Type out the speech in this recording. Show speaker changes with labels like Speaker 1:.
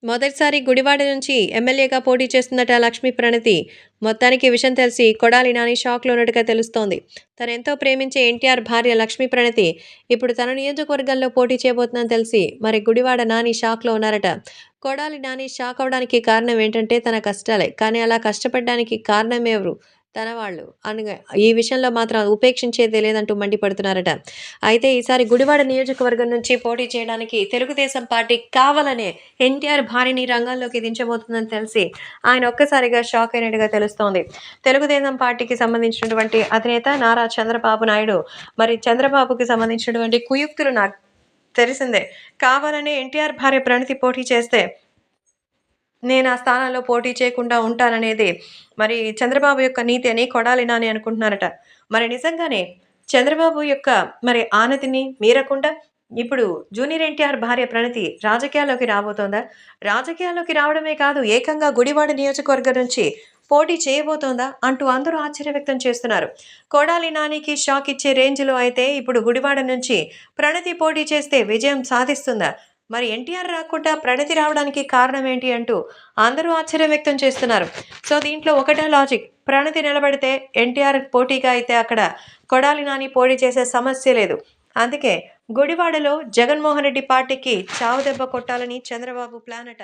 Speaker 1: మొదటిసారి గుడివాడ నుంచి ఎమ్మెల్యేగా పోటీ చేస్తున్నట లక్ష్మీ ప్రణతి. మొత్తానికి ఈ విషయం తెలిసి కొడాలి నాని షాక్‌లో ఉన్నట్టుగా తెలుస్తోంది. తనెంతో ప్రేమించే ఎన్టీఆర్ భార్య లక్ష్మీ ప్రణతి ఇప్పుడు తన నియోజకవర్గంలో పోటీ చేయబోతుందని తెలిసి మరి గుడివాడ నాని షాక్‌లో ఉన్నారట. కొడాలి నాని షాక్ అవ్వడానికి కారణం ఏంటంటే తన కష్టాలే. కానీ అలా కష్టపడడానికి కారణం ఎవరు? తన వాళ్ళు. అనగా ఈ విషయంలో మాత్రం ఉపేక్షించేదే లేదంటూ మండిపడుతున్నారట. అయితే ఈసారి గుడివాడ నియోజకవర్గం నుంచి పోటీ చేయడానికి తెలుగుదేశం పార్టీ కావాలనే ఎన్టీఆర్ భార్యని రంగంలోకి దించబోతుందని తెలిసి ఆయన ఒక్కసారిగా షాక్ అయినట్టుగా తెలుస్తోంది. తెలుగుదేశం పార్టీకి సంబంధించినటువంటి అధినేత నారా చంద్రబాబు నాయుడు మరి చంద్రబాబుకి సంబంధించినటువంటి కుయుక్తులు నాకు తెలిసిందే. కావాలనే ఎన్టీఆర్ భార్య ప్రణతి పోటీ చేస్తే నేను ఆ స్థానాల్లో పోటీ చేయకుండా ఉంటాననేది మరి చంద్రబాబు యొక్క నీతి అని కొడాలి నాని అనుకుంటున్నారట. మరి నిజంగానే చంద్రబాబు యొక్క మరి ఆనతిని మీరకుండా ఇప్పుడు జూనియర్ ఎన్టీఆర్ భార్య ప్రణతి రాజకీయాల్లోకి రాబోతోందా? రాజకీయాల్లోకి రావడమే కాదు ఏకంగా గుడివాడ నియోజకవర్గం నుంచి పోటీ చేయబోతోందా? అంటూ అందరూ ఆశ్చర్య వ్యక్తం చేస్తున్నారు. కొడాలి నానికి షాక్ ఇచ్చే రేంజ్‌లో అయితే ఇప్పుడు గుడివాడ నుంచి ప్రణతి పోటీ చేస్తే విజయం సాధిస్తుందా? మరి ఎన్టీఆర్ రాకుండా ప్రణతి రావడానికి కారణం ఏంటి అంటూ అందరూ ఆశ్చర్యం వ్యక్తం చేస్తున్నారు. సో, దీంట్లో ఒకటే లాజిక్. ప్రణతి నిలబడితే ఎన్టీఆర్ పోటీగా అయితే అక్కడ కొడాలి నాని పోటీ చేసే సమస్య లేదు. అందుకే గుడివాడలో జగన్మోహన్ రెడ్డి పార్టీకి చావుదెబ్బ కొట్టాలని చంద్రబాబు ప్లాన్ అట.